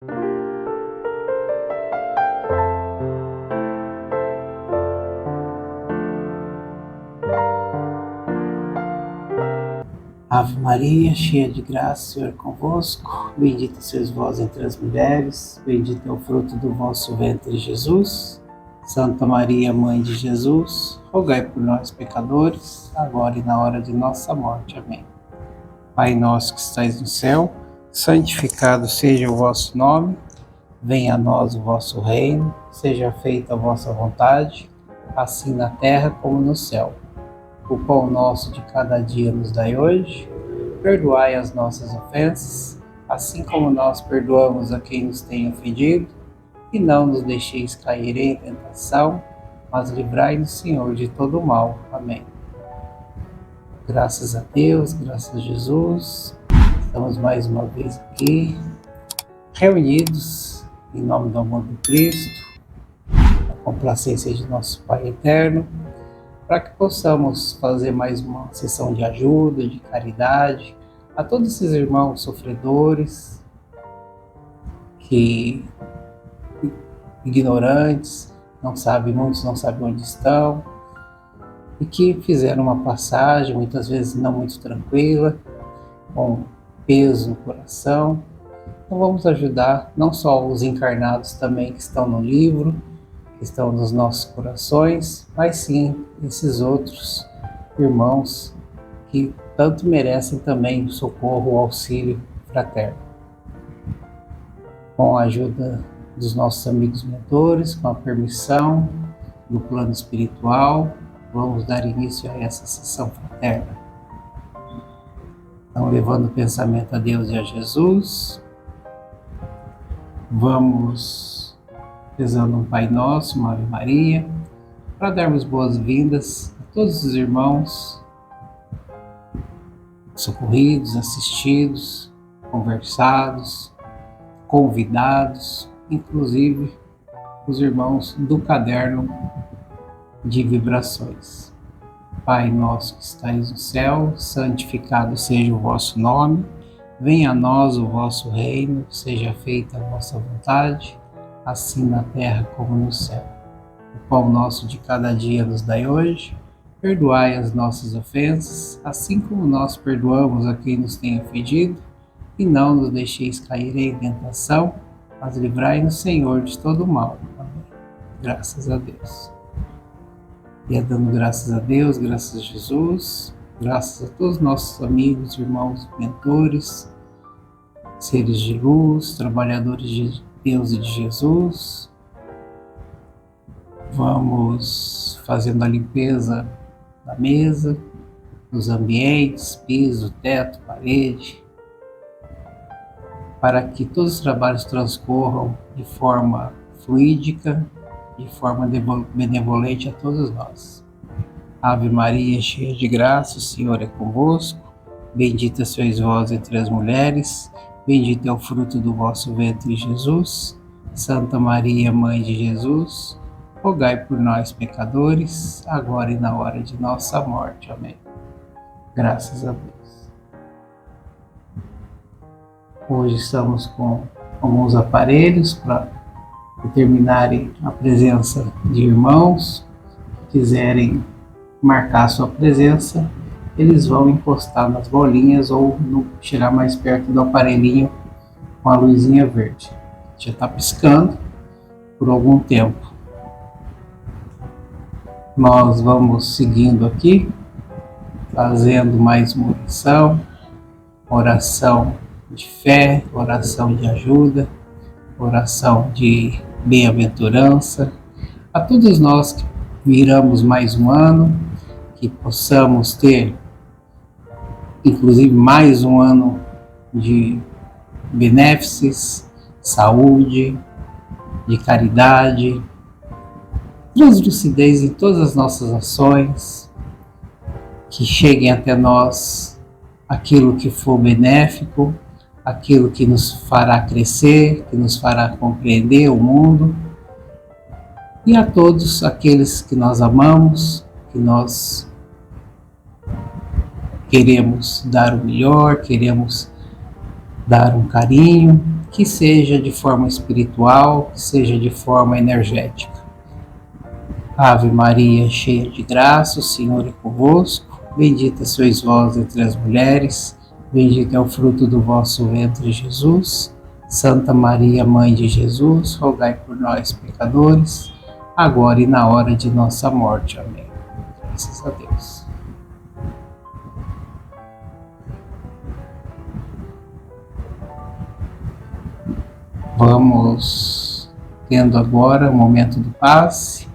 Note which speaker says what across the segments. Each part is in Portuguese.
Speaker 1: Ave Maria, cheia de graça, o Senhor é convosco. Bendita sois vós entre as mulheres, bendito é o fruto do vosso ventre, Jesus. Santa Maria, Mãe de Jesus, rogai por nós, pecadores, agora e na hora de nossa morte. Amém. Pai nosso que estais no céu, santificado seja o vosso nome, venha a nós o vosso reino, seja feita a vossa vontade, assim na terra como no céu. O pão nosso de cada dia nos dai hoje, perdoai as nossas ofensas, assim como nós perdoamos a quem nos tem ofendido, e não nos deixeis cair em tentação, mas livrai-nos, Senhor, de todo o mal. Amém. Graças a Deus, graças a Jesus, estamos mais uma vez aqui, reunidos em nome do amor do Cristo, a complacência de nosso Pai eterno, para que possamos fazer mais uma sessão de ajuda, de caridade, a todos esses irmãos sofredores, que ignorantes, muitos não sabem onde estão, e que fizeram uma passagem, muitas vezes não muito tranquila, com peso no coração. Então vamos ajudar não só os encarnados também que estão no livro, que estão nos nossos corações, mas sim esses outros irmãos que tanto merecem também o socorro, o auxílio fraterno. Com a ajuda dos nossos amigos mentores, com a permissão do plano espiritual, vamos dar início a essa sessão fraterna. Então, levando o pensamento a Deus e a Jesus, vamos rezando um Pai Nosso, uma Ave Maria, para darmos boas-vindas a todos os irmãos socorridos, assistidos, conversados, convidados, inclusive os irmãos do caderno de vibrações. Pai nosso que estais no céu, santificado seja o vosso nome, venha a nós o vosso reino, seja feita a vossa vontade, assim na terra como no céu. O pão nosso de cada dia nos dai hoje, perdoai as nossas ofensas, assim como nós perdoamos a quem nos tem ofendido, e não nos deixeis cair em tentação, mas livrai-nos, Senhor, de todo o mal. Amém. Graças a Deus. E é dando graças a Deus, graças a Jesus, graças a todos os nossos amigos, irmãos, mentores, seres de luz, trabalhadores de Deus e de Jesus. Vamos fazendo a limpeza da mesa, dos ambientes, piso, teto, parede, para que todos os trabalhos transcorram de forma fluídica, de forma benevolente a todos nós. Ave Maria, cheia de graça, o Senhor é convosco, bendita sois vós entre as mulheres, bendito é o fruto do vosso ventre, Jesus. Santa Maria, Mãe de Jesus, rogai por nós, pecadores, agora e na hora de nossa morte. Amém. Graças a Deus. Hoje estamos com alguns aparelhos para determinarem a presença de irmãos que quiserem marcar a sua presença. Eles vão encostar nas bolinhas ou chegar mais perto do aparelhinho com a luzinha verde. Já está piscando por algum tempo. Nós vamos seguindo aqui, fazendo mais uma oração de fé, oração de ajuda, oração de bem-aventurança. A todos nós que viramos mais um ano, que possamos ter inclusive mais um ano de benéfices, saúde, de caridade, translucidez em todas as nossas ações, que cheguem até nós aquilo que for benéfico, aquilo que nos fará crescer, que nos fará compreender o mundo, e a todos aqueles que nós amamos, que nós queremos dar o melhor, queremos dar um carinho, que seja de forma espiritual, que seja de forma energética. Ave Maria, cheia de graça, o Senhor é convosco. Bendita sois vós entre as mulheres, bendito é o fruto do vosso ventre, Jesus. Santa Maria, Mãe de Jesus, rogai por nós, pecadores, agora e na hora de nossa morte. Amém. Graças a Deus. Vamos tendo agora o momento do passe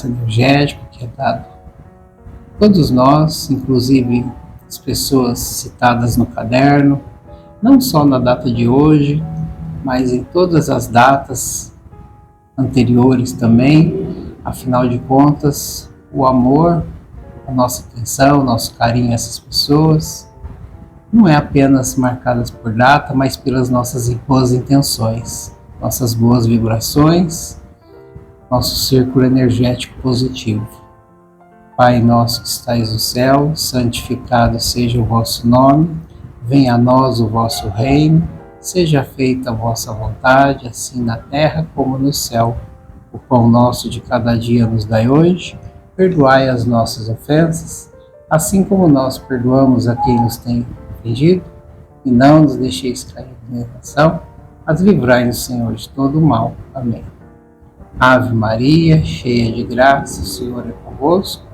Speaker 1: energético que é dado a todos nós, inclusive as pessoas citadas no caderno, não só na data de hoje, mas em todas as datas anteriores também. Afinal de contas, o amor, a nossa atenção, o nosso carinho a essas pessoas não é apenas marcadas por data, mas pelas nossas boas intenções, nossas boas vibrações, nosso círculo energético positivo. Pai nosso que estais no céu, santificado seja o vosso nome, venha a nós o vosso reino, seja feita a vossa vontade, assim na terra como no céu. O pão nosso de cada dia nos dai hoje, perdoai as nossas ofensas, assim como nós perdoamos a quem nos tem ofendido, e não nos deixeis cair em tentação, mas livrai-nos, Senhor, de todo o mal. Amém. Ave Maria, cheia de graça, o Senhor é convosco.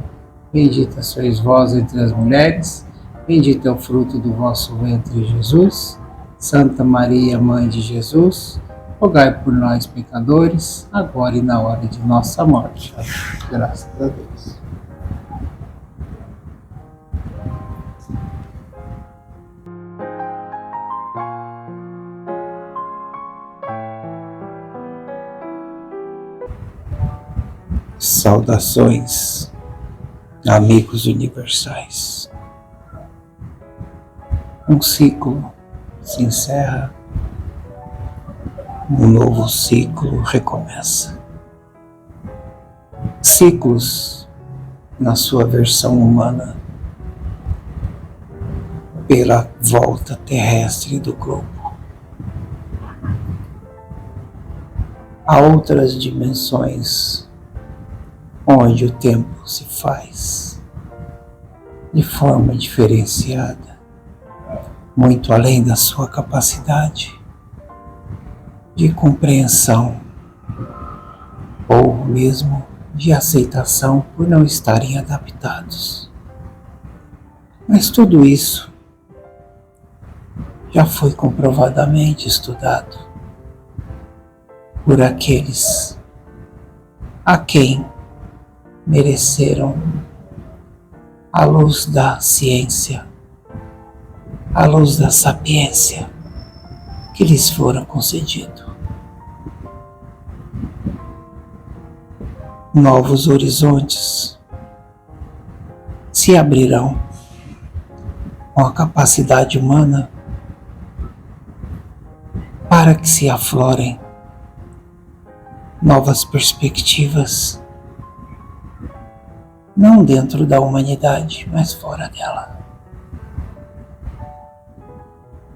Speaker 1: Bendita sois vós entre as mulheres, bendito é o fruto do vosso ventre, Jesus. Santa Maria, Mãe de Jesus, rogai por nós, pecadores, agora e na hora de nossa morte. Graças a Deus. Saudações, amigos universais. Um ciclo se encerra, um novo ciclo recomeça. Ciclos, na sua versão humana, pela volta terrestre do globo. Há outras dimensões onde o tempo se faz de forma diferenciada, muito além da sua capacidade de compreensão ou mesmo de aceitação por não estarem adaptados. Mas tudo isso já foi comprovadamente estudado por aqueles a quem mereceram a luz da ciência, a luz da sapiência que lhes fora concedido. Novos horizontes se abrirão com a capacidade humana para que se aflorem novas perspectivas, não dentro da humanidade, mas fora dela.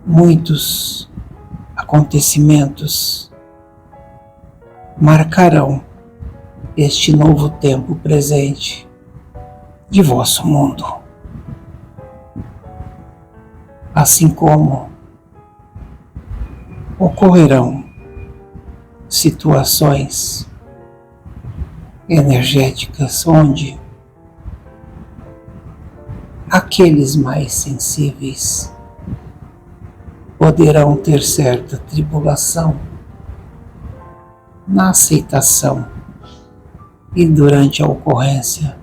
Speaker 1: Muitos acontecimentos marcarão este novo tempo presente de vosso mundo. Assim como ocorrerão situações energéticas onde aqueles mais sensíveis poderão ter certa tribulação na aceitação e durante a ocorrência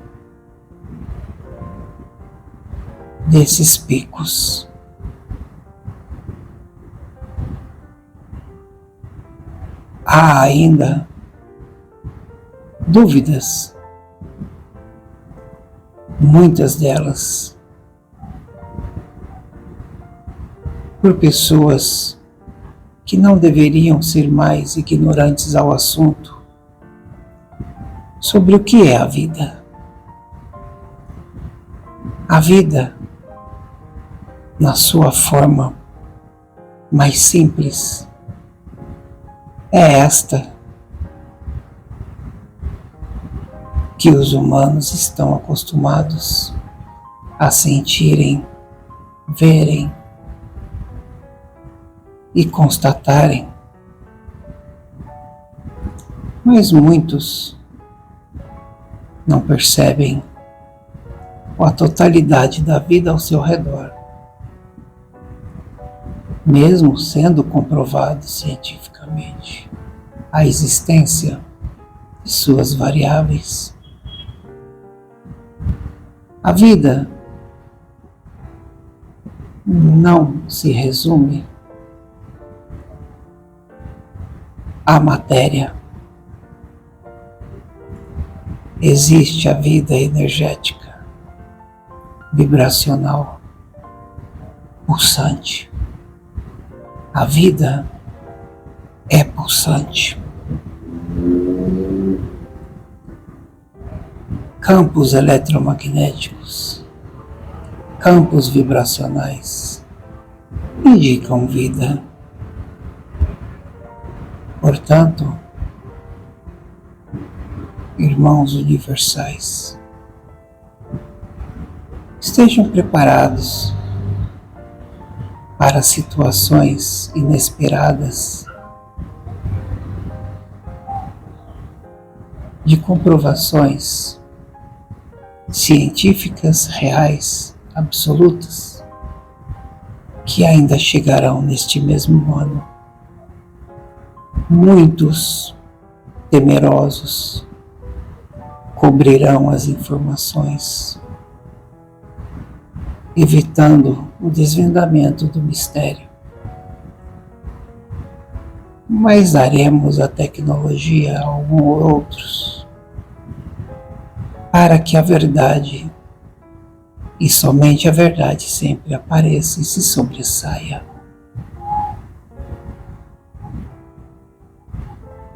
Speaker 1: desses picos. Há ainda dúvidas, muitas delas por pessoas que não deveriam ser mais ignorantes ao assunto sobre o que é a vida. A vida, na sua forma mais simples, É esta que os humanos estão acostumados a sentirem, verem e constatarem. Mas muitos não percebem a totalidade da vida ao seu redor, mesmo sendo comprovado cientificamente a existência de suas variáveis. A vida não se resume à matéria. Existe a vida energética, vibracional, pulsante. A vida é pulsante. Campos eletromagnéticos, campos vibracionais indicam vida. Portanto, irmãos universais, estejam preparados para situações inesperadas de comprovações científicas reais, absolutas, que ainda chegarão neste mesmo ano. Muitos temerosos cobrirão as informações, evitando o desvendamento do mistério. Mas daremos à tecnologia alguns outros para que a verdade, e somente a verdade, sempre apareça e se sobressaia.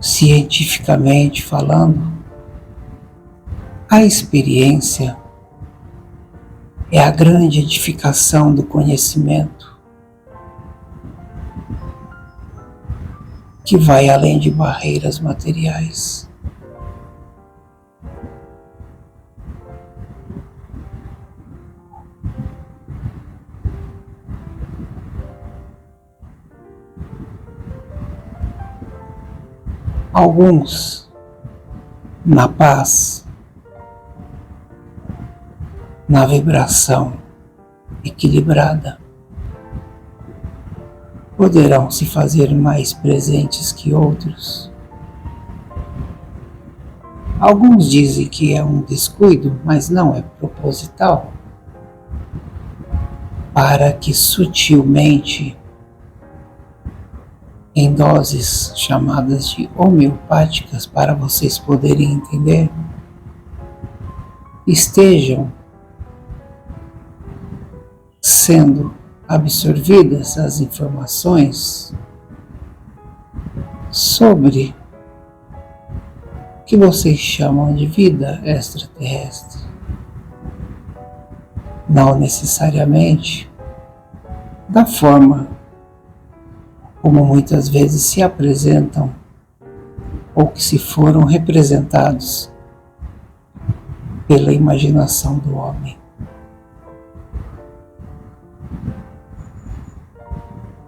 Speaker 1: Cientificamente falando, a experiência é a grande edificação do conhecimento, que vai além de barreiras materiais. Alguns, na paz, na vibração equilibrada, poderão se fazer mais presentes que outros. Alguns dizem que é um descuido, mas não é proposital, para que sutilmente, em doses chamadas de homeopáticas, para vocês poderem entender, estejam sendo absorvidas as informações sobre o que vocês chamam de vida extraterrestre. Não necessariamente da forma como muitas vezes se apresentam ou que se foram representados pela imaginação do homem.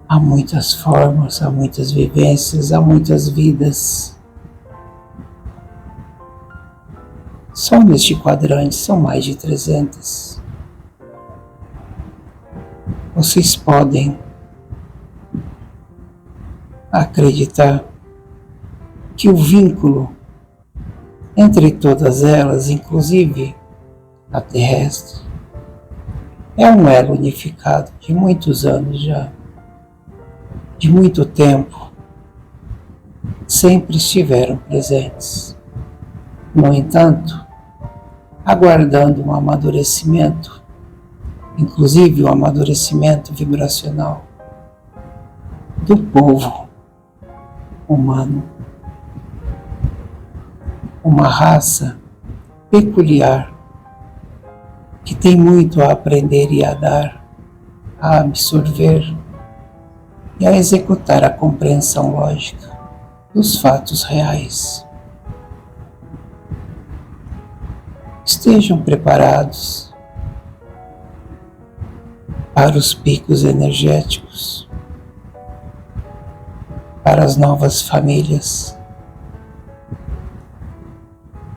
Speaker 1: Há muitas formas, há muitas vivências, há muitas vidas. Só neste quadrante são mais de 300. Vocês podem acreditar que o vínculo entre todas elas, inclusive a terrestre, é um elo unificado de muitos anos já. De muito tempo, sempre estiveram presentes. No entanto, aguardando um amadurecimento, inclusive o amadurecimento vibracional do povo humano, uma raça peculiar que tem muito a aprender e a dar, a absorver e a executar a compreensão lógica dos fatos reais. Estejam preparados para os picos energéticos, para as novas famílias,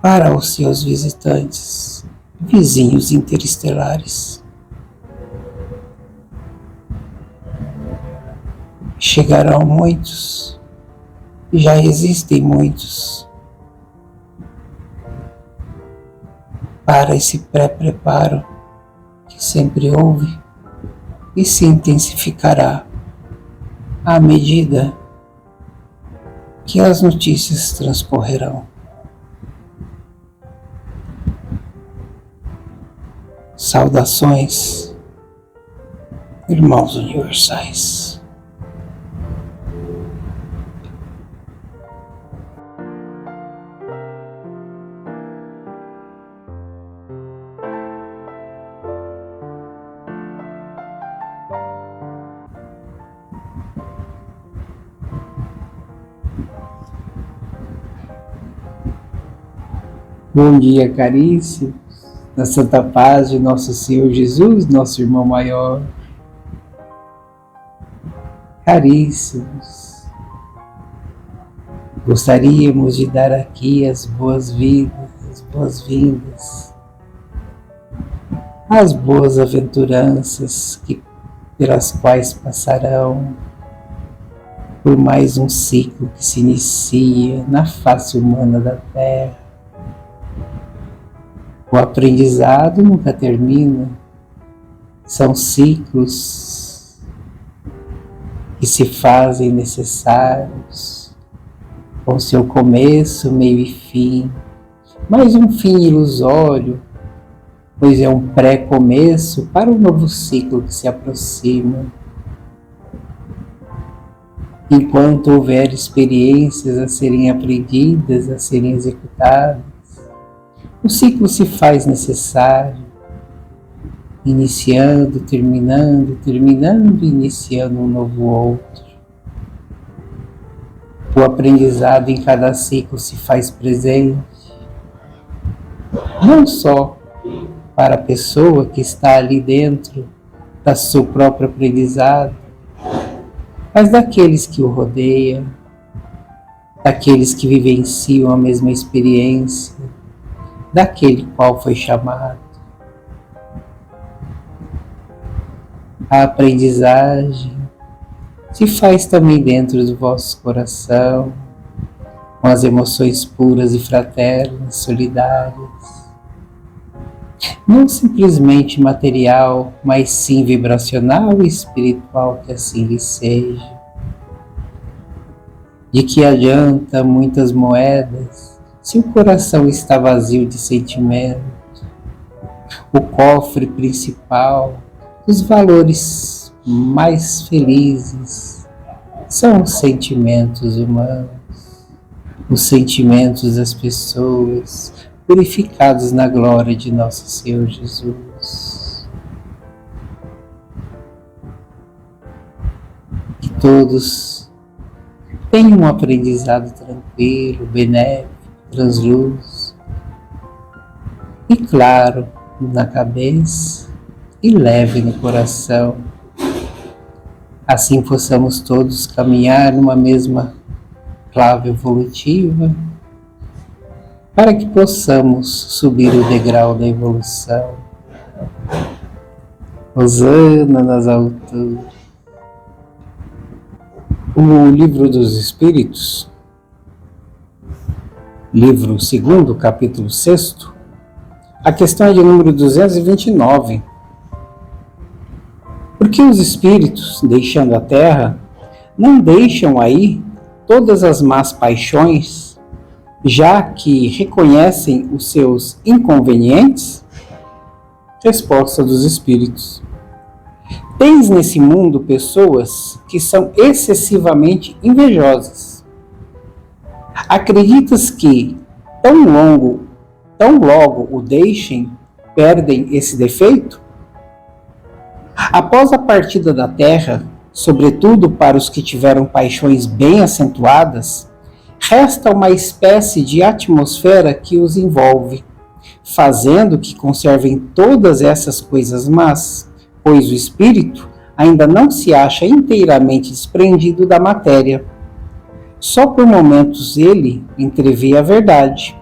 Speaker 1: para os seus visitantes, vizinhos interestelares. Chegarão muitos, e já existem muitos, para esse pré-preparo que sempre houve e se intensificará à medida que as notícias transcorrerão. Saudações, irmãos universais. Bom dia, caríssimos, na santa paz de nosso Senhor Jesus, nosso irmão maior. Caríssimos, gostaríamos de dar aqui as boas-vindas, as boas aventuranças pelas quais passarão por mais um ciclo que se inicia na face humana da Terra. O aprendizado nunca termina, são ciclos que se fazem necessários, com seu começo, meio e fim, mas um fim ilusório, pois é um pré-começo para um novo ciclo que se aproxima. Enquanto houver experiências a serem aprendidas, a serem executadas, o ciclo se faz necessário, iniciando, terminando, iniciando um novo outro. O aprendizado em cada ciclo se faz presente, não só para a pessoa que está ali dentro do seu próprio aprendizado, mas daqueles que o rodeiam, daqueles que vivenciam a mesma experiência, daquele qual foi chamado. A aprendizagem se faz também dentro do vosso coração, com as emoções puras e fraternas, solidárias. Não simplesmente material, mas sim vibracional e espiritual, que assim lhe seja. De que adianta muitas moedas se o coração está vazio de sentimento? O cofre principal, os valores mais felizes, são os sentimentos humanos, os sentimentos das pessoas purificados na glória de nosso Senhor Jesus. Que todos tenham um aprendizado tranquilo, benéfico, transluz e claro na cabeça e leve no coração. Assim possamos todos caminhar numa mesma clave evolutiva, para que possamos subir o degrau da evolução. Hosana nas alturas. O Livro dos Espíritos, livro 2º, capítulo 6º, a questão é de número 229. Porque os espíritos, deixando a Terra, não deixam aí todas as más paixões, já que reconhecem os seus inconvenientes? Resposta dos espíritos: tens nesse mundo pessoas que são excessivamente invejosas. Acreditas que, tão logo o deixem, perdem esse defeito? Após a partida da Terra, sobretudo para os que tiveram paixões bem acentuadas, resta uma espécie de atmosfera que os envolve, fazendo que conservem todas essas coisas más, pois o espírito ainda não se acha inteiramente desprendido da matéria. Só por momentos ele entrevê a verdade,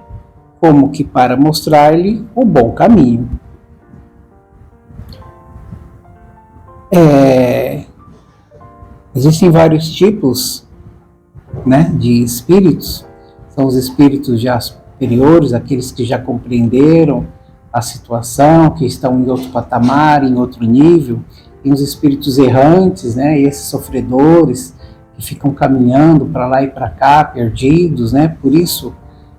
Speaker 1: como que para mostrar-lhe o bom caminho. Existem vários tipos, né, de espíritos. São os espíritos já superiores, aqueles que já compreenderam a situação, que estão em outro patamar, em outro nível. Tem os espíritos errantes, né, esses sofredores que ficam caminhando para lá e para cá, perdidos, né. Por isso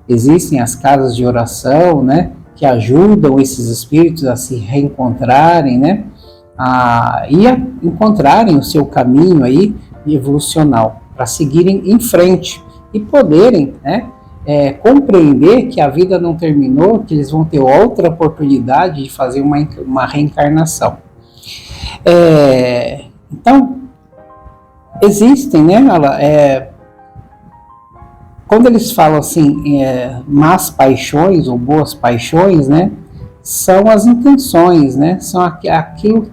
Speaker 1: existem as casas de oração, né, que ajudam esses espíritos a se reencontrarem, né, a encontrarem o seu caminho aí evolucional, para seguirem em frente e poderem, né, compreender que a vida não terminou, que eles vão ter outra oportunidade de fazer uma reencarnação. Então, existem, né, quando eles falam assim, más paixões ou boas paixões, né, são as intenções, né, são aquilo,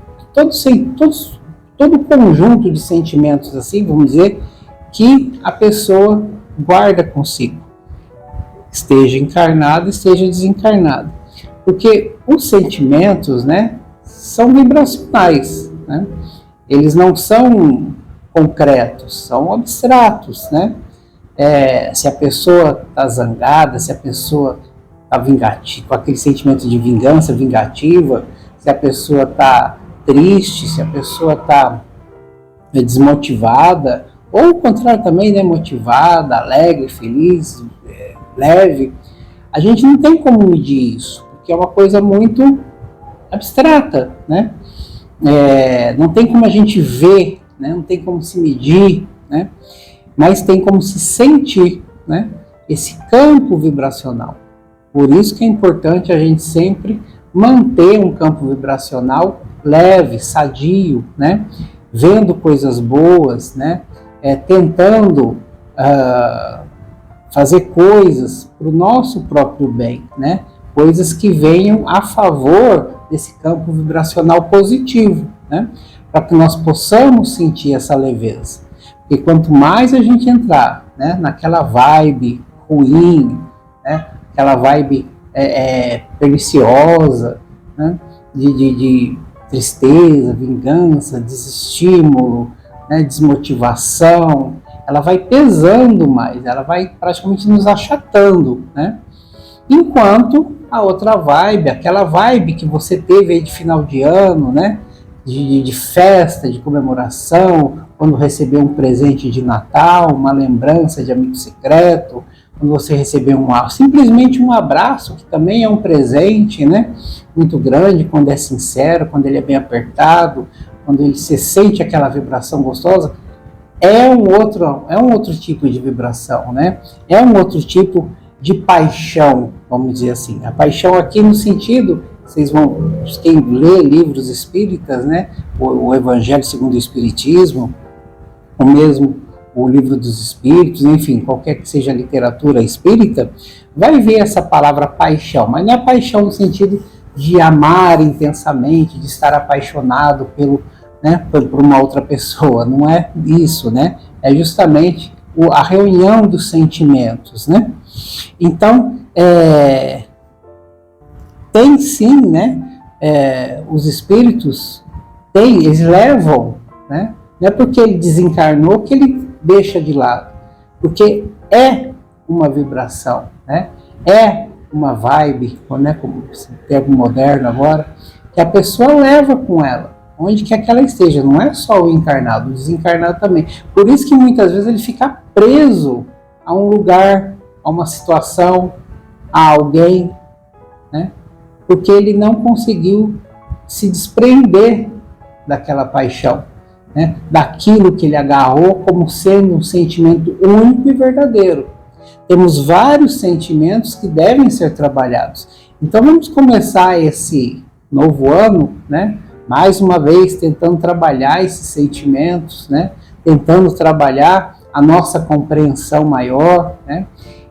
Speaker 1: todo conjunto de sentimentos, assim, vamos dizer, que a pessoa guarda consigo, esteja encarnado, esteja desencarnado. Porque os sentimentos, né, são vibracionais, né? Eles não são concretos, são abstratos, né? Se a pessoa está zangada, se a pessoa está vingativa, com aquele sentimento de vingança vingativa, se a pessoa está triste, se a pessoa está desmotivada, ou o contrário também, né, motivada, alegre, feliz, leve, a gente não tem como medir isso, porque é uma coisa muito abstrata, né? Não tem como a gente ver, né? Não tem como se medir, né? Mas tem como se sentir, né? Esse campo vibracional. Por isso que é importante a gente sempre manter um campo vibracional leve, sadio, né? Vendo coisas boas, né? Tentando fazer coisas para o nosso próprio bem, né? Coisas que venham a favor desse campo vibracional positivo, né? Para que nós possamos sentir essa leveza. Porque quanto mais a gente entrar, né, naquela vibe ruim, né, aquela vibe perniciosa, né, de tristeza, vingança, desestímulo, né, desmotivação, ela vai pesando mais, ela vai praticamente nos achatando, né? Enquanto a outra vibe, aquela vibe que você teve aí de final de ano, né? De festa, de comemoração, quando recebeu um presente de Natal, uma lembrança de amigo secreto, quando você recebeu simplesmente um abraço, que também é um presente, né? Muito grande, quando é sincero, quando ele é bem apertado, quando você sente aquela vibração gostosa, é um outro tipo de vibração, né? É um outro tipo de paixão, vamos dizer assim. A paixão aqui no sentido, quem lê livros espíritas, né? O Evangelho segundo o Espiritismo, ou mesmo o Livro dos Espíritos, enfim, qualquer que seja a literatura espírita, vai ver essa palavra paixão, mas não é paixão no sentido de amar intensamente, de estar apaixonado por uma outra pessoa, não é isso, né? É justamente a reunião dos sentimentos, né? Então, tem sim, né? Os espíritos eles levam, né? Não é porque ele desencarnou que ele deixa de lado, porque é uma vibração, né? É uma vibe, né? Como esse termo moderno agora, que a pessoa leva com ela, onde quer que ela esteja, não é só o encarnado, o desencarnado também. Por isso que muitas vezes ele fica preso a um lugar, a uma situação, a alguém, né? Porque ele não conseguiu se desprender daquela paixão, né? Daquilo que ele agarrou como sendo um sentimento único e verdadeiro. Temos vários sentimentos que devem ser trabalhados. Então vamos começar esse novo ano, né? Mais uma vez tentando trabalhar esses sentimentos, né? Tentando trabalhar a nossa compreensão maior, né?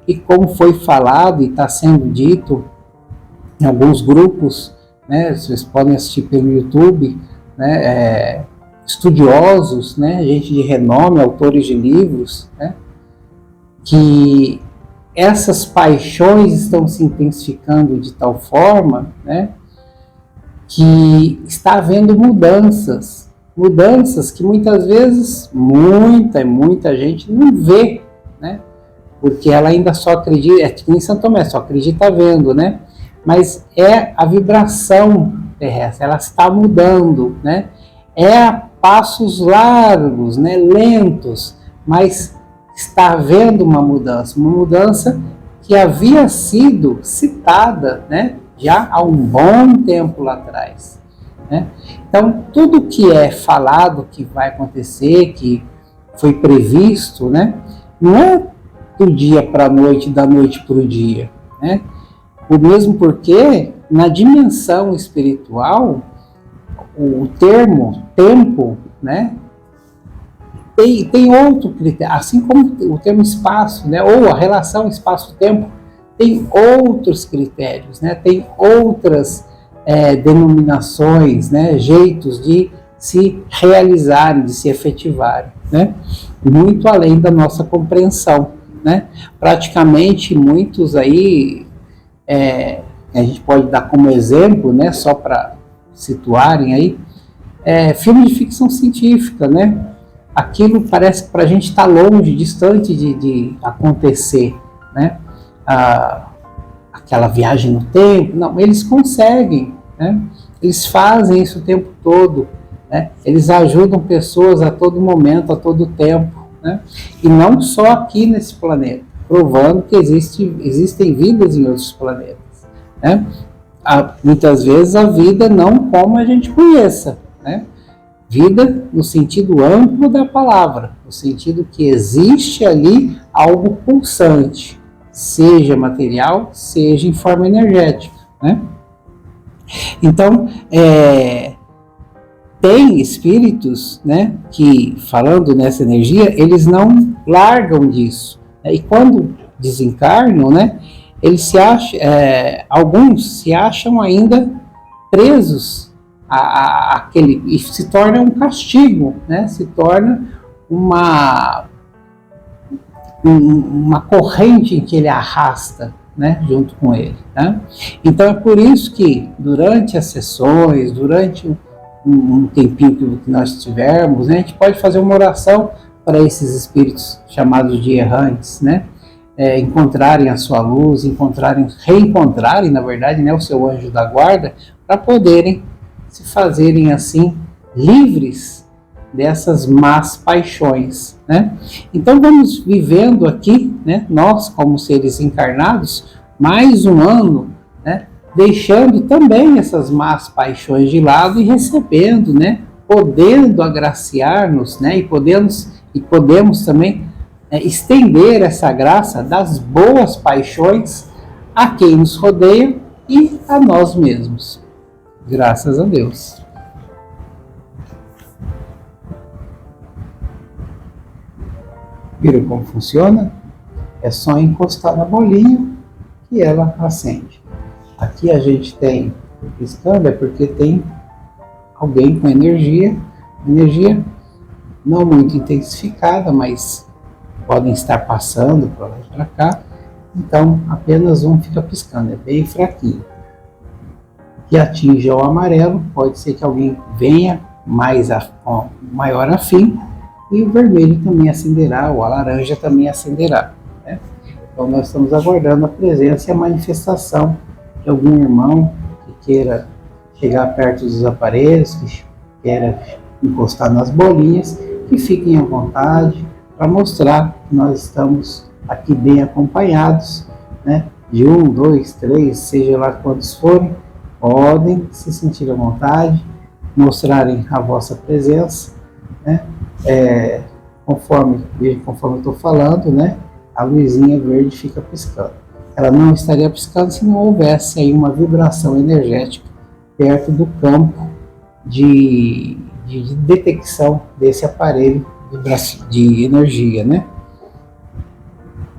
Speaker 1: E como foi falado e está sendo dito em alguns grupos, né? Vocês podem assistir pelo YouTube, né? Estudiosos, né? Gente de renome, autores de livros, né? Que essas paixões estão se intensificando de tal forma, né? Que está havendo mudanças que muitas vezes muita gente não vê, né? Porque ela ainda só acredita, é que nem Santo Tomé, só acredita vendo, né? Mas é a vibração terrestre, ela está mudando, né? É a passos largos, né? Lentos, mas está havendo uma mudança que havia sido citada, né? Já há um bom tempo lá atrás, né? Então, tudo que é falado que vai acontecer, que foi previsto, né? Não é do dia para a noite, da noite para o dia, né? O mesmo porque, na dimensão espiritual, o termo tempo, né? Tem outro critério, assim como o termo espaço, né? Ou a relação espaço-tempo, tem outros critérios, né? Tem outras denominações, né? Jeitos de se realizarem, de se efetivarem, né? Muito além da nossa compreensão, né? Praticamente muitos aí, a gente pode dar como exemplo, né? Só para situarem aí, filme de ficção científica, né? Aquilo parece que para a gente está longe, distante de acontecer, né? Aquela viagem no tempo, não, eles conseguem, né? Eles fazem isso o tempo todo, né? Eles ajudam pessoas a todo momento, a todo tempo, né? E não só aqui nesse planeta, provando que existem vidas em outros planetas, né? Muitas vezes a vida não como a gente conheça, né? Vida no sentido amplo da palavra, no sentido que existe ali algo pulsante, seja material, seja em forma energética, né? Então, tem espíritos, né, que, falando nessa energia, eles não largam disso, né? E quando desencarnam, né, eles se acham, alguns se acham ainda presos àquele, e se torna um castigo, né? Se torna uma corrente em que ele arrasta, né, junto com ele, né? Então é por isso que durante as sessões, durante um tempinho que nós tivermos, né, a gente pode fazer uma oração para esses espíritos chamados de errantes, né? Encontrarem a sua luz, reencontrarem, na verdade, né, o seu anjo da guarda, para poderem se fazerem assim livres dessas más paixões, né? Então vamos vivendo aqui, né, nós como seres encarnados, mais um ano, né, deixando também essas más paixões de lado e recebendo, né, podendo agraciar-nos, né, e podemos também estender essa graça das boas paixões a quem nos rodeia e a nós mesmos. Graças a Deus. Viram como funciona? É só encostar na bolinha que ela acende. Aqui a gente tem piscando, é porque tem alguém com energia não muito intensificada, mas podem estar passando para lá e para cá. Então apenas um fica piscando, é bem fraquinho. Que atinja o amarelo, pode ser que alguém venha com maior afim, e o vermelho também acenderá, ou a laranja também acenderá, né? Então nós estamos aguardando a presença e a manifestação de algum irmão que queira chegar perto dos aparelhos, que queira encostar nas bolinhas, que fiquem à vontade para mostrar que nós estamos aqui bem acompanhados, né? De 1, 2, 3, seja lá quantos forem, podem se sentir à vontade, mostrarem a vossa presença, né? Conforme eu estou falando, né? A luzinha verde fica piscando. Ela não estaria piscando se não houvesse aí uma vibração energética perto do campo de detecção desse aparelho de energia, né?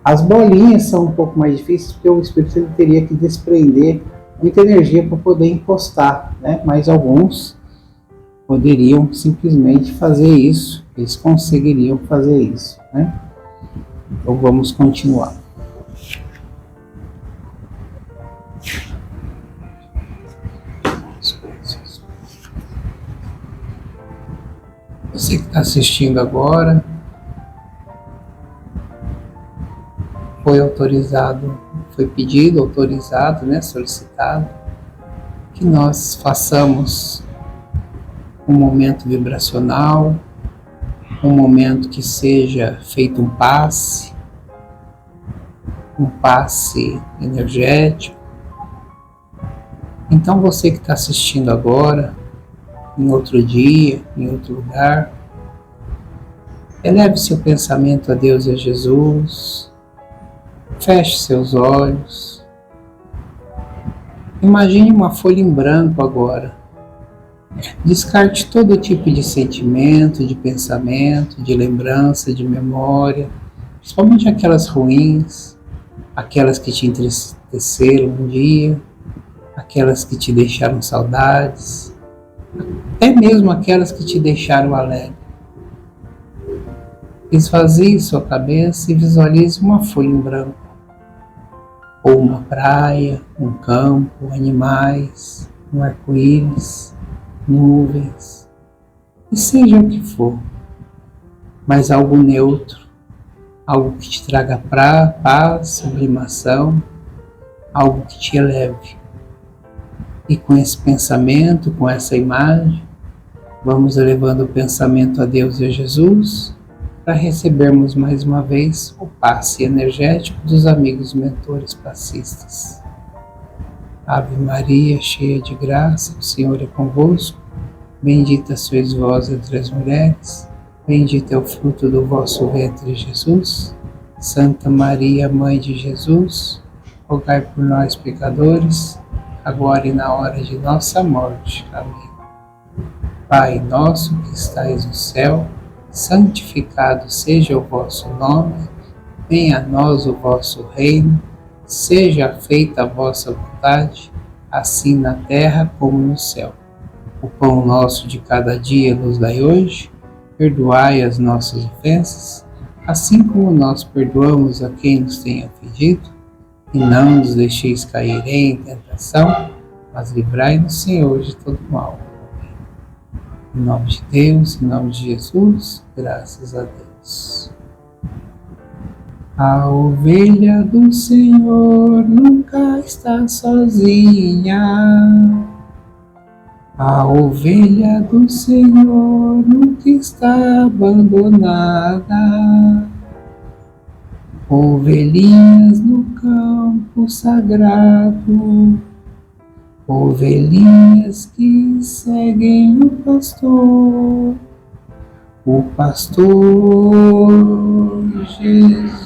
Speaker 1: As bolinhas são um pouco mais difíceis porque o espírito ele teria que desprender muita energia para poder encostar, né? Mas alguns poderiam simplesmente fazer isso, eles conseguiriam fazer isso, né? Então vamos continuar. Você que está assistindo agora, foi autorizado, foi pedido, autorizado, né, solicitado, que nós façamos um momento vibracional, um momento que seja feito um passe energético. Então você que está assistindo agora, em outro dia, em outro lugar, eleve seu pensamento a Deus e a Jesus, feche seus olhos, imagine uma folha em branco agora, descarte todo tipo de sentimento, de pensamento, de lembrança, de memória, principalmente aquelas ruins, aquelas que te entristeceram um dia, aquelas que te deixaram saudades, até mesmo aquelas que te deixaram alegre. Esvazie sua cabeça e visualize uma folha em branco, ou uma praia, um campo, animais, um arco-íris, nuvens, e seja o que for, mas algo neutro, algo que te traga paz, sublimação, algo que te eleve. E com esse pensamento, com essa imagem, vamos elevando o pensamento a Deus e a Jesus para recebermos mais uma vez o passe energético dos amigos mentores passistas. Ave Maria, cheia de graça, o Senhor é convosco. Bendita sois vós entre as mulheres, bendito é o fruto do vosso ventre, Jesus. Santa Maria, Mãe de Jesus, rogai por nós, pecadores, agora e na hora de nossa morte. Amém. Pai nosso que estais no céu, santificado seja o vosso nome, venha a nós o vosso reino, seja feita a vossa vontade, assim na terra como no céu. O pão nosso de cada dia nos dai hoje, perdoai as nossas ofensas, assim como nós perdoamos a quem nos tem ofendido, e não nos deixeis cair em tentação, mas livrai-nos, Senhor, de todo mal. Em nome de Deus, em nome de Jesus, graças a Deus. A ovelha do Senhor nunca está sozinha. A ovelha do Senhor nunca está abandonada. Ovelhinhas no campo sagrado, ovelhinhas que seguem o pastor Jesus.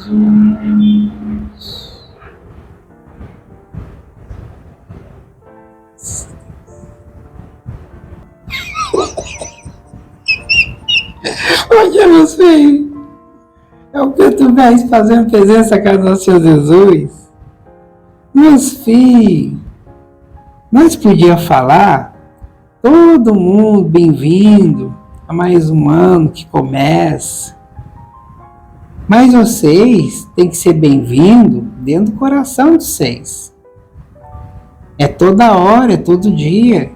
Speaker 1: Onde você? É o que tu vais fazendo presença com nosso Senhor Jesus. Meus filhos, nós podíamos falar, todo mundo bem-vindo a mais um ano que começa. Mas vocês têm que ser bem-vindos dentro do coração de vocês. É toda hora, é todo dia.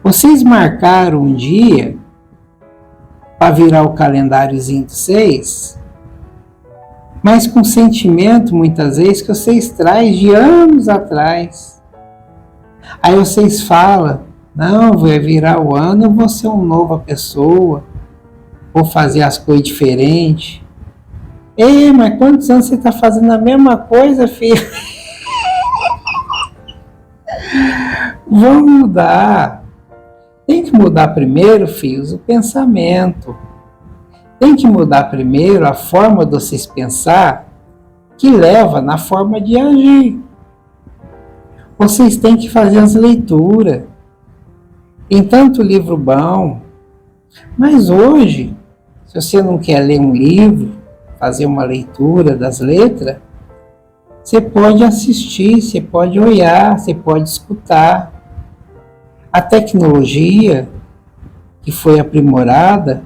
Speaker 1: Vocês marcaram um dia para virar o calendáriozinho de vocês, mas com sentimento, muitas vezes, que vocês trazem de anos atrás. Aí vocês falam, não, vai virar o ano, eu vou ser uma nova pessoa, vou fazer as coisas diferentes. Ei, mas quantos anos você está fazendo a mesma coisa, filho? Vamos mudar. Tem que mudar primeiro, filhos, o pensamento. Tem que mudar primeiro a forma de vocês pensar, que leva na forma de agir. Vocês têm que fazer as leituras. Tem tanto livro bom. Mas hoje, Se você não quer ler um livro, fazer uma leitura das letras, você pode assistir, você pode olhar, você pode escutar. A tecnologia que foi aprimorada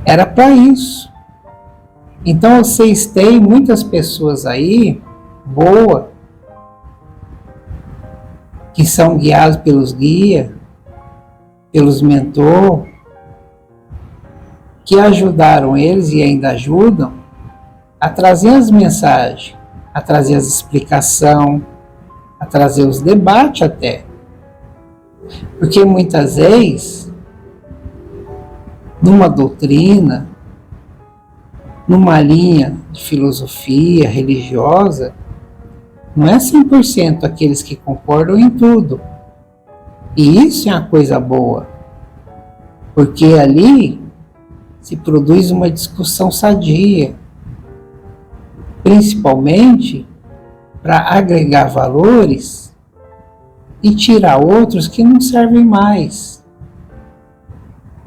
Speaker 1: era para isso. Então vocês têm muitas pessoas aí, boas, que são guiadas pelos guias, pelos mentores, que ajudaram eles e ainda ajudam a trazer as mensagens, a trazer as explicações, a trazer os debates até. Porque muitas vezes, numa doutrina, numa linha de filosofia religiosa, não é 100% aqueles que concordam em tudo. E isso é uma coisa boa, porque ali se produz uma discussão sadia, principalmente para agregar valores e tirar outros que não servem mais.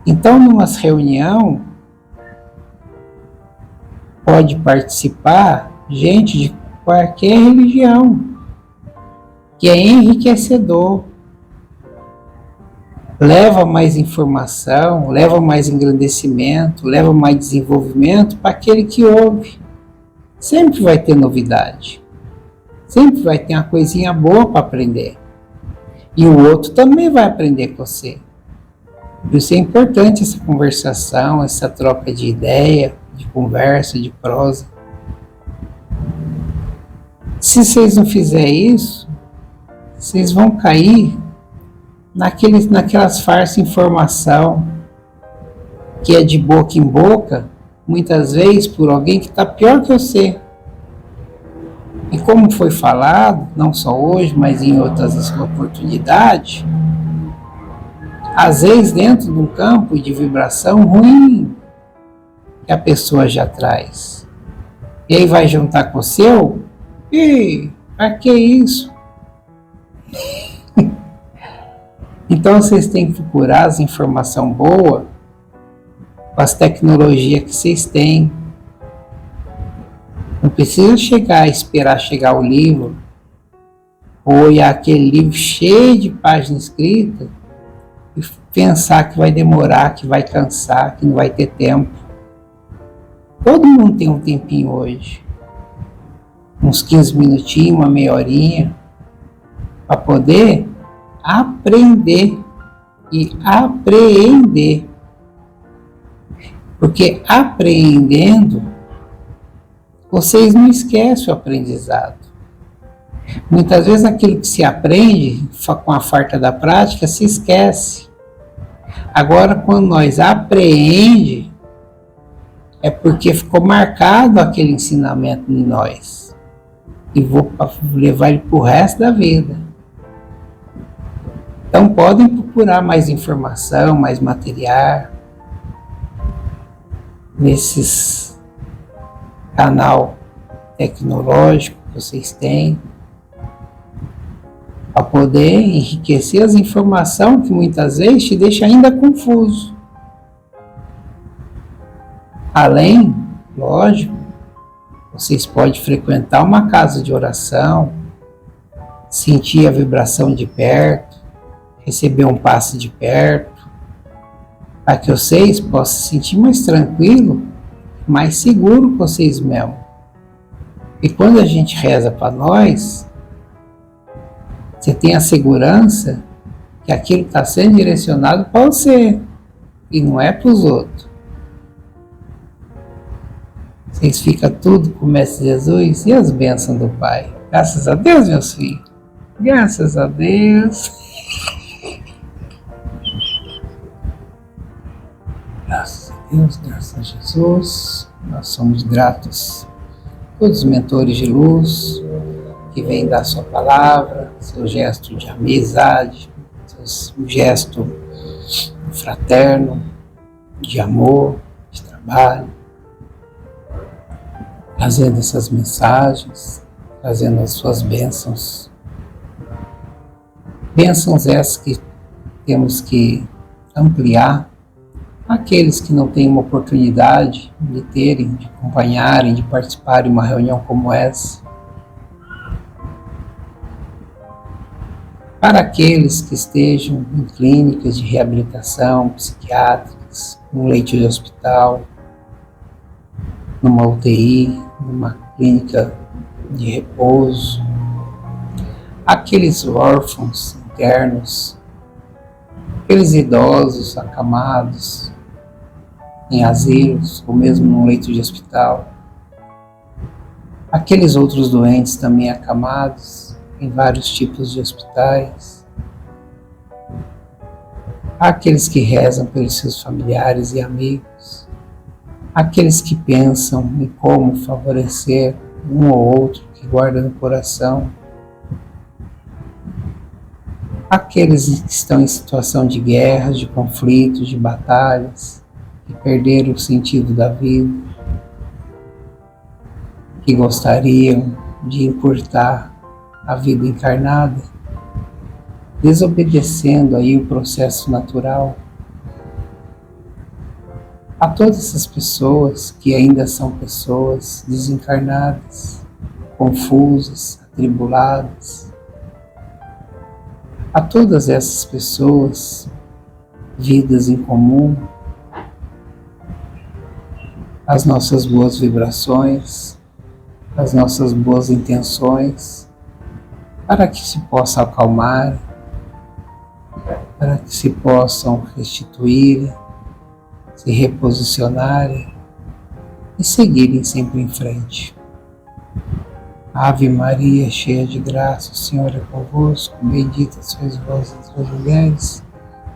Speaker 1: Então, numa reunião, pode participar gente de qualquer religião, que é enriquecedor, leva mais informação, leva mais engrandecimento, leva mais desenvolvimento para aquele que ouve. Sempre vai ter novidade, sempre vai ter uma coisinha boa para aprender, e o outro também vai aprender com você. Por isso é importante essa conversação, essa troca de ideia, de conversa, de prosa. Se vocês não fizerem isso, vocês vão cair naquelas farsas de informação que é de boca em boca, muitas vezes por alguém que está pior que você. E como foi falado, não só hoje, mas em outras oportunidades, às vezes dentro de um campo de vibração ruim que a pessoa já traz. E aí vai juntar com o seu? E pra que isso? Então vocês têm que procurar as informações boas com as tecnologias que vocês têm. Não precisa esperar chegar o livro, ou olhar aquele livro cheio de páginas escritas e pensar que vai demorar, que vai cansar, que não vai ter tempo. Todo mundo tem um tempinho hoje, uns 15 minutinhos, uma meia horinha, para poder aprender e apreender. Porque apreendendo, vocês não esquecem o aprendizado. Muitas vezes aquilo que se aprende com a farta da prática se esquece. Agora, quando nós apreendemos, é porque ficou marcado aquele ensinamento em nós. E vou levar ele para o resto da vida. Então podem procurar mais informação, mais material nesses canal tecnológico que vocês têm, para poder enriquecer as informações que muitas vezes te deixa ainda confuso. Além, lógico, vocês podem frequentar uma casa de oração, sentir a vibração de perto, receber um passe de perto, para que vocês possam se sentir mais tranquilo, mais seguro com vocês mesmos. E quando a gente reza para nós, você tem a segurança que aquilo está sendo direcionado para você e não é para os outros. Vocês ficam tudo com o Mestre Jesus e as bênçãos do Pai. Graças a Deus, meus filhos. Graças a Deus. Graças a Deus, graças a Jesus. Nós somos gratos a todos os mentores de luz que vêm dar sua palavra, seu gesto de amizade, seu gesto fraterno, de amor, de trabalho, trazendo essas mensagens, trazendo as suas bênçãos. Bênçãos essas que temos que ampliar Aqueles que não têm uma oportunidade de acompanharem, de participar de uma reunião como essa. Para aqueles que estejam em clínicas de reabilitação psiquiátricas, num leito de hospital, numa UTI, numa clínica de repouso, aqueles órfãos internos, aqueles idosos acamados em asilos ou mesmo num leito de hospital, aqueles outros doentes também acamados em vários tipos de hospitais, aqueles que rezam pelos seus familiares e amigos, aqueles que pensam em como favorecer um ou outro que guarda no coração, aqueles que estão em situação de guerras, de conflitos, de batalhas, que perderam o sentido da vida, que gostariam de encurtar a vida encarnada, desobedecendo aí o processo natural. A todas essas pessoas que ainda são pessoas desencarnadas, confusas, atribuladas, a todas essas pessoas, vidas em comum, as nossas boas vibrações, as nossas boas intenções, para que se possa acalmar, para que se possam restituir, se reposicionarem e seguirem sempre em frente. Ave Maria, cheia de graça, o Senhor é convosco, bendita sois vós entre as mulheres,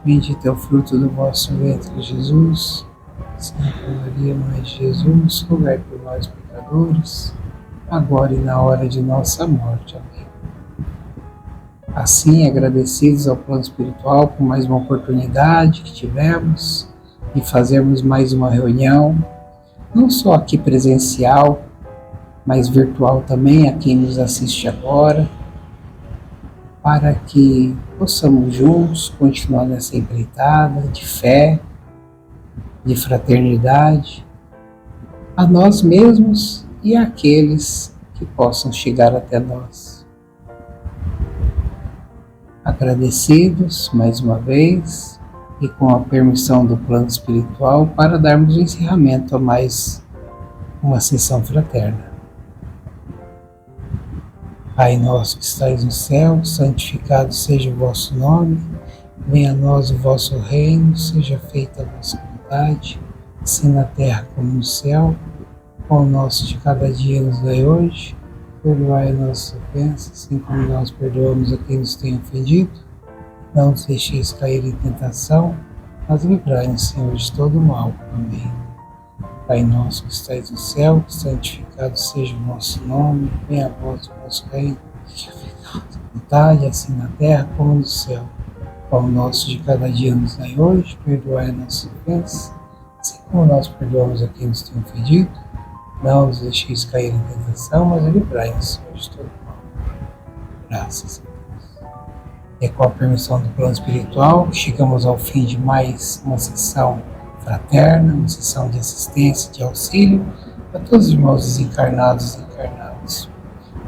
Speaker 1: bendito é o fruto do vosso ventre, Jesus. Santa Maria, Mãe de Jesus, rogai por nós, pecadores, agora e na hora de nossa morte. Amém. Assim, agradecidos ao plano espiritual por mais uma oportunidade que tivemos de fazermos mais uma reunião, não só aqui presencial, mas virtual também, a quem nos assiste agora, para que possamos juntos continuar nessa empreitada de fé, de fraternidade, a nós mesmos e àqueles que possam chegar até nós. Agradecidos mais uma vez e com a permissão do plano espiritual para darmos o encerramento a mais uma sessão fraterna. Pai nosso que estais no céu, santificado seja o vosso nome, venha a nós o vosso reino, seja feita a vossa vontade, assim na terra como no céu. O pão nosso de cada dia nos dai hoje, perdoai as nossas ofensas, assim como nós perdoamos a quem nos tem ofendido. Não nos deixeis cair em tentação, mas livrai-nos, Senhor, de todo o mal. Amém. Pai nosso que estais no céu, santificado seja o vosso nome, venha a vós o vosso reino, seja feita a vossa vontade, assim na terra como no céu. O pão nosso de cada dia nos dai hoje, perdoai as nossas ofensas, assim como nós perdoamos a quem nos tem ofendido. Não nos deixeis cair em tentação, mas livrai-nos, Senhor, de todo o mal. Graças a Deus. E com a permissão do plano espiritual, chegamos ao fim de mais uma sessão fraterna, uma sessão de assistência, de auxílio a todos os irmãos desencarnados e encarnados.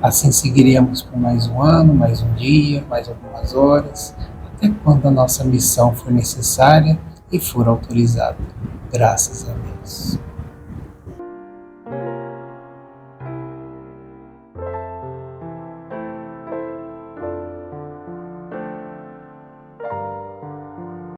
Speaker 1: Assim seguiremos por mais um ano, mais um dia, mais algumas horas, até quando a nossa missão for necessária e for autorizada. Graças a Deus.